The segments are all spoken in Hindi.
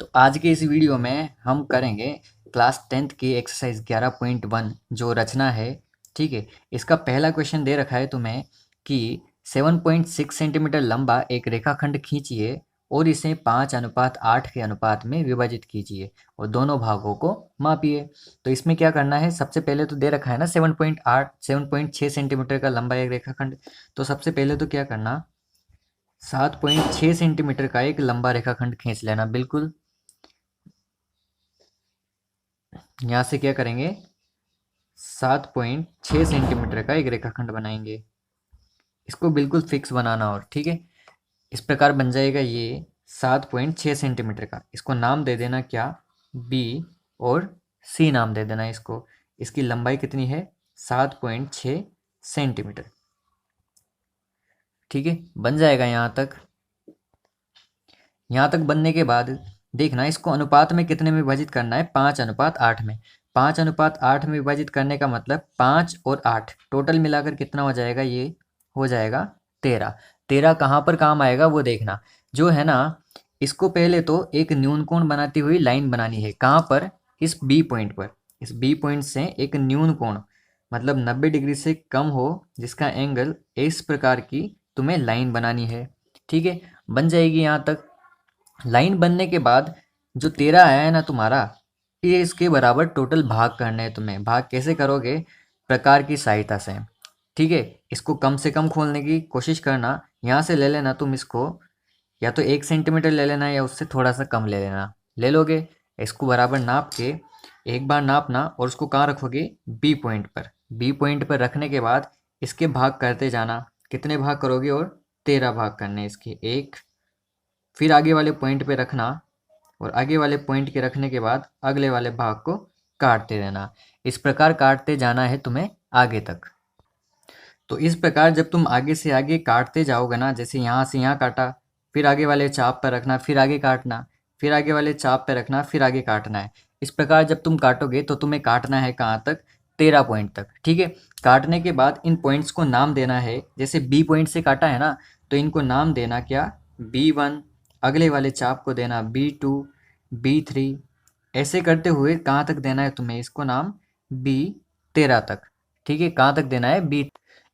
तो आज के इस वीडियो में हम करेंगे क्लास 10th की एक्सरसाइज 11.1 जो रचना है। ठीक है, इसका पहला क्वेश्चन दे रखा है तुम्हें कि 7.6 सेंटीमीटर लंबा एक रेखाखंड खींचिए और इसे 5:8 के अनुपात में विभाजित कीजिए और दोनों भागों को मापिए। तो इसमें क्या करना है, सबसे पहले तो दे रखा है ना 7.6 सेंटीमीटर का लंबा एक रेखाखंड। तो सबसे पहले तो क्या करना, 7.6 सेंटीमीटर का एक लंबा रेखाखंड खींच लेना। बिल्कुल यहाँ से क्या करेंगे, 7.6 सेंटीमीटर का एक रेखाखंड बनाएंगे। इसको बिल्कुल फिक्स बनाना, और ठीक है इस प्रकार बन जाएगा ये 7.6 सेंटीमीटर का। इसको नाम दे देना क्या, बी, और सी नाम दे देना इसको। इसकी लंबाई कितनी है, 7.6 सेंटीमीटर। ठीक है, बन जाएगा यहाँ तक। यहाँ तक बनने के बाद देखना, इसको अनुपात में कितने में विभाजित करना है, 5:8 में। 5:8 में विभाजित करने का मतलब 5 और 8 टोटल मिलाकर कितना हो जाएगा, ये हो जाएगा 13। 13 कहाँ पर काम आएगा वो देखना, जो है ना, इसको पहले तो एक न्यून कोण बनाती हुई लाइन बनानी है। कहाँ पर, इस बी पॉइंट पर। इस बी पॉइंट से एक न्यून कोण मतलब 90 डिग्री से कम हो, जिसका एंगल इस प्रकार की तुम्हें लाइन बनानी है। ठीक है, बन जाएगी यहाँ तक। लाइन बनने के बाद जो 13 आया है ना तुम्हारा, ये इसके बराबर टोटल भाग करने हैं तुम्हें। भाग कैसे करोगे, प्रकार की सहायता से। ठीक है, इसको कम से कम खोलने की कोशिश करना। यहाँ से ले लेना तुम इसको, या तो 1 सेंटीमीटर ले लेना या उससे थोड़ा सा कम ले लेना। ले लोगे, इसको बराबर नाप के एक बार नापना और उसको कहाँ रखोगे, बी पॉइंट पर। बी पॉइंट पर रखने के बाद इसके भाग करते जाना। कितने भाग करोगे, और 13 भाग करने इसके, एक। फिर आगे वाले पॉइंट पे रखना, और आगे वाले पॉइंट के रखने के बाद अगले वाले भाग को काटते रहना। इस प्रकार काटते जाना है तुम्हें आगे तक। तो इस प्रकार जब तुम आगे से आगे काटते जाओगे ना, जैसे यहाँ से यहाँ काटा, फिर आगे वाले चाप पर रखना, फिर आगे काटना, फिर आगे वाले चाप पर रखना, फिर आगे काटना है। इस प्रकार जब तुम काटोगे तो तुम्हें काटना है कहाँ तक, 13 पॉइंट तक। ठीक है, काटने के बाद इन पॉइंट्स को नाम देना है। जैसे बी पॉइंट से काटा है ना, तो इनको नाम देना क्या, B1। अगले वाले चाप को देना B2, B3। ऐसे करते हुए कहाँ तक देना है तुम्हें इसको नाम, B13 तक। ठीक है, कहाँ तक देना है, बी।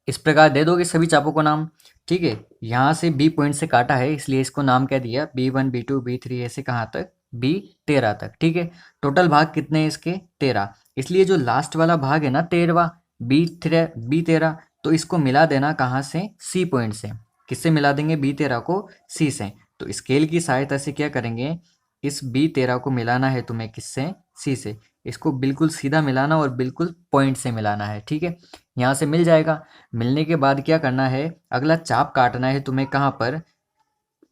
इस प्रकार दे दोगे सभी चापों को नाम। ठीक है, यहाँ से बी पॉइंट से काटा है इसलिए इसको नाम क्या दिया, B1, B2, B3, ऐसे कहाँ तक, B13 तक। ठीक है, टोटल भाग कितने हैं इसके, 13। इसलिए जो लास्ट वाला भाग है ना 13वां, B13, तो इसको मिला देना कहाँ से, सी पॉइंट से। किससे मिला देंगे, B13 को सी से। तो स्केल की सहायता से क्या करेंगे, इस B13 को मिलाना है तुम्हें, किससे, सी से। इसको बिल्कुल सीधा मिलाना और बिल्कुल पॉइंट से मिलाना है। ठीक है, यहाँ से मिल जाएगा। मिलने के बाद क्या करना है, अगला चाप काटना है तुम्हें कहाँ पर,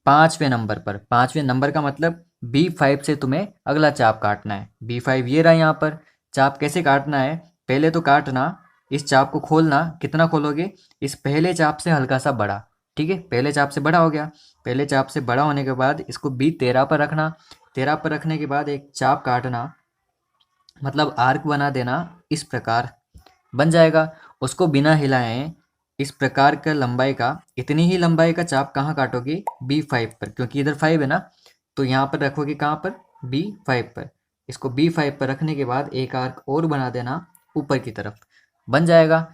5वें नंबर पर। 5वें नंबर का मतलब B5 से तुम्हें अगला चाप काटना है। B5 ये रहा यहाँ पर। चाप कैसे काटना है, पहले तो काटना, इस चाप को खोलना। कितना खोलोगे, इस पहले चाप से हल्का सा बड़ा। ठीक है, पहले चाप से बड़ा हो गया। पहले चाप से बड़ा होने के बाद इसको B13 पर रखना। 13 पर रखने के बाद एक चाप काटना, मतलब आर्क बना देना। इस प्रकार बन जाएगा। उसको बिना हिलाए इस प्रकार का लंबाई का, इतनी ही लंबाई का चाप कहाँ काटोगे, B5 पर, क्योंकि इधर 5 है ना, तो यहाँ पर रखोगे कहाँ पर, B5 पर। इसको B5 पर रखने के बाद एक आर्क और बना देना ऊपर की तरफ, बन जाएगा।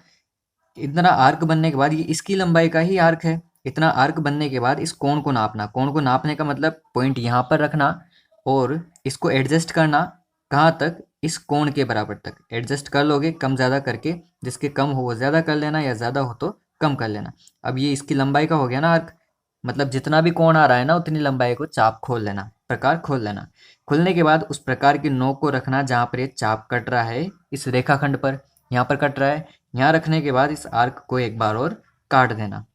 इतना आर्क बनने के बाद, ये इसकी लंबाई का ही आर्क है। इतना आर्क बनने के बाद इस कोण को नापना। कोण को नापने का मतलब पॉइंट यहाँ पर रखना और इसको एडजस्ट करना। कहाँ तक, इस कोण के बराबर तक एडजस्ट कर लोगे, कम ज़्यादा करके। जिसके कम हो वो ज़्यादा कर लेना, या ज़्यादा हो तो कम कर लेना। अब ये इसकी लंबाई का हो गया ना आर्क, मतलब जितना भी कोण आ रहा है ना उतनी लंबाई को चाप खोल लेना, प्रकार खोल लेना। खुलने के बाद उस प्रकार की नोक को रखना जहाँ पर ये चाप कट रहा है, इस रेखाखंड पर। यहाँ पर कट रहा है, यहाँ रखने के बाद इस आर्क को एक बार और काट देना।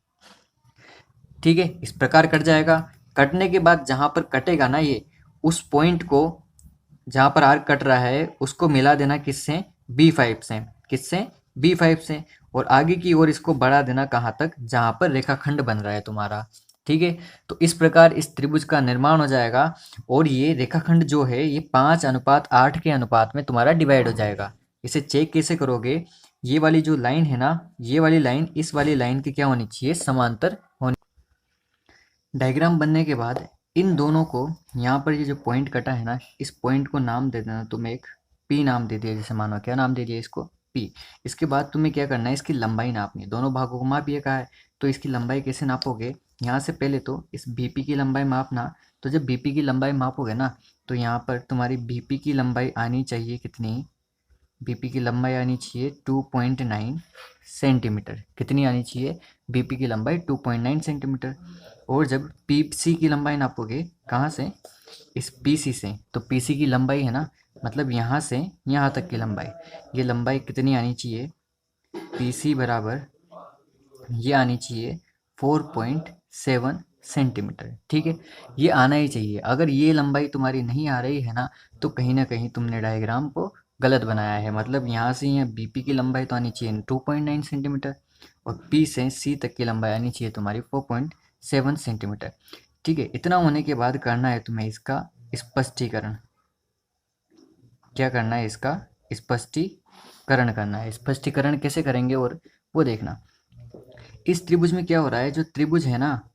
ठीक है, इस प्रकार कट जाएगा। कटने के बाद जहाँ पर कटेगा ना ये, उस पॉइंट को जहाँ पर आर्क कट रहा है उसको मिला देना, किससे, B5 से। किससे, B5 से। और आगे की ओर इसको बढ़ा देना कहाँ तक, जहाँ पर रेखाखंड बन रहा है तुम्हारा। ठीक है, तो इस प्रकार इस त्रिभुज का निर्माण हो जाएगा। और ये रेखाखंड जो है ये 5:8 के अनुपात में तुम्हारा डिवाइड हो जाएगा। इसे चेक कैसे करोगे, ये वाली जो लाइन है ना, ये वाली लाइन इस वाली लाइन की क्या होनी चाहिए, समांतर होनी। डायग्राम बनने के बाद इन दोनों को, यहाँ पर ये जो पॉइंट कटा है ना, इस पॉइंट को नाम दे देना तुम एक पी नाम दे दिया, जैसे मानो क्या नाम दे दिया इसको, पी। इसके बाद तुम्हें क्या करना है, इसकी लंबाई नापनी है, दोनों भागों को मापिए कहा है, तो इसकी लंबाई कैसे नापोगे, यहाँ से पहले तो इस बीपी की लंबाई मापना। तो जब बीपी की लंबाई मापोगे ना, तो यहाँ पर तुम्हारी बीपी की लंबाई आनी चाहिए कितनी, बीपी की लंबाई आनी चाहिए 2.9 सेंटीमीटर। कितनी आनी चाहिए, बीपी की लंबाई 2.9 सेंटीमीटर। और जब पीसी की लंबाई नापोगे, कहाँ से, इस पीसी से, तो पीसी की लंबाई है ना, मतलब यहाँ से यहाँ तक की लंबाई, ये लंबाई कितनी आनी चाहिए, पीसी बराबर ये आनी चाहिए 4.7 सेंटीमीटर। ठीक है, ये आना ही चाहिए। अगर ये लंबाई तुम्हारी नहीं आ रही है ना, तो कहीं ना कहीं तुमने डायग्राम को गलत बनाया है। मतलब यहाँ से यहाँ बीपी की लंबाई तो आनी चाहिए 2.9 सेंटीमीटर, और पी से सी तक की लंबाई आनी चाहिए तुम्हारी 4.7 सेंटीमीटर। ठीक है, इतना होने के बाद करना है तुम्हें इसका स्पष्टीकरण। क्या करना है, इसका स्पष्टीकरण करना है। स्पष्टीकरण कैसे करेंगे और वो देखना। इस त्रिभुज में क्या हो रहा है, जो त्रिभुज है ना,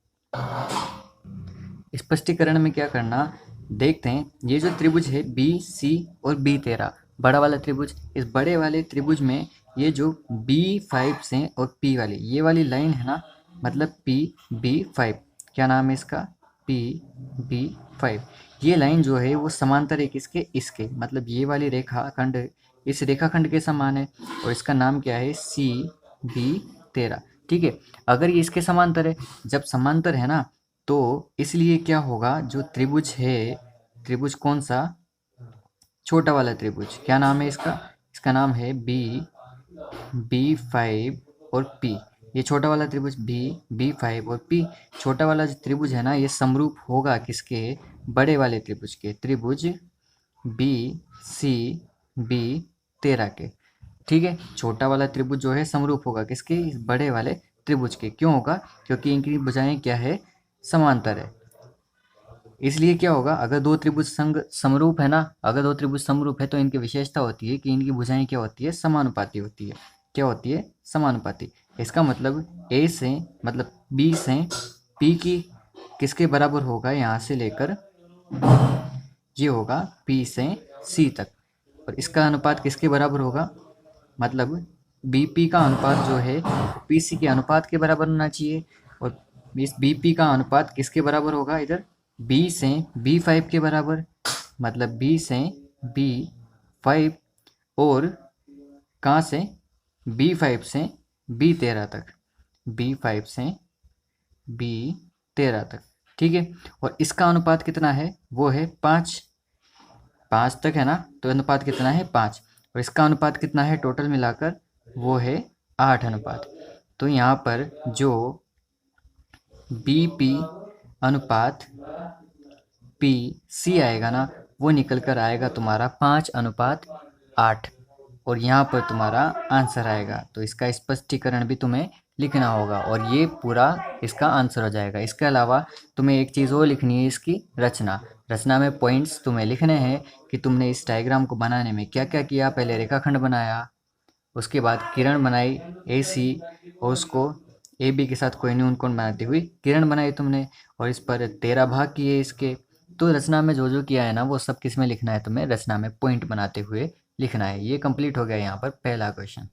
स्पष्टीकरण में क्या करना, देखते हैं। ये जो त्रिभुज है बी सी और बी13, बड़ा वाला त्रिभुज, इस बड़े वाले त्रिभुज में ये जो B5 से और P वाली ये वाली लाइन है ना, मतलब PB5, क्या नाम है इसका, PB5, ये लाइन जो है वो समांतर है किसके, इसके, मतलब ये वाली रेखाखंड इस रेखाखंड के समान है, और इसका नाम क्या है, CB13। ठीक है, अगर ये इसके समांतर है, जब समांतर है ना, तो इसलिए क्या होगा, जो त्रिभुज है, त्रिभुज कौन सा, छोटा वाला त्रिभुज, क्या नाम है इसका, इसका नाम है B5 और P। ये छोटा वाला त्रिभुज B5 और P, छोटा वाला जो त्रिभुज है ना, ये समरूप होगा किसके, बड़े वाले त्रिभुज के, त्रिभुज BCB13 के। ठीक है, छोटा वाला त्रिभुज जो है समरूप होगा किसके, इस बड़े वाले त्रिभुज के। क्यों होगा, क्योंकि इनकी भुजाएं क्या है, समांतर है। इसलिए क्या होगा, अगर दो त्रिभुज संग समरूप है ना, अगर दो त्रिभुज समरूप है तो इनकी विशेषता होती है कि इनकी भुजाएं क्या होती है, समानुपाती होती है। क्या होती है, समानुपाती। इसका मतलब ए से, मतलब बी से पी की किसके बराबर होगा, यहाँ से लेकर ये होगा पी से सी तक, और इसका अनुपात किसके बराबर होगा, मतलब बीपी का अनुपात जो है पीसी के अनुपात के बराबर होना चाहिए, और इस बीपी का अनुपात किसके बराबर होगा, इधर बी से B5 के बराबर, मतलब बी से B5, और कहाँ से, B5 से B13 तक, B5 से B13 तक। ठीक है, और इसका अनुपात कितना है, वो है 5 तक है ना, तो अनुपात कितना है 5, और इसका अनुपात कितना है टोटल मिलाकर, वो है 8 अनुपात। तो यहाँ पर जो BP अनुपात PC आएगा ना, वो निकल कर आएगा तुम्हारा 5:8, और यहाँ पर तुम्हारा आंसर आएगा। तो इसका स्पष्टीकरण भी तुम्हें लिखना होगा, और ये पूरा इसका आंसर हो जाएगा। इसके अलावा तुम्हें एक चीज़ और लिखनी है, इसकी रचना। रचना में पॉइंट्स तुम्हें लिखने हैं कि तुमने इस डायग्राम को बनाने में क्या क्या किया। पहले रेखाखंड बनाया, उसके बाद किरण बनाई AC, और उसको AB के साथ कोई न्यून कोण बनाती हुई किरण बनाई तुमने, और इस पर 13 भाग किए इसके। तो रचना में जो जो किया है ना, वो सब किस में लिखना है, तुम्हें रचना में पॉइंट बनाते हुए लिखना है। ये कंप्लीट हो गया यहाँ पर पहला क्वेश्चन।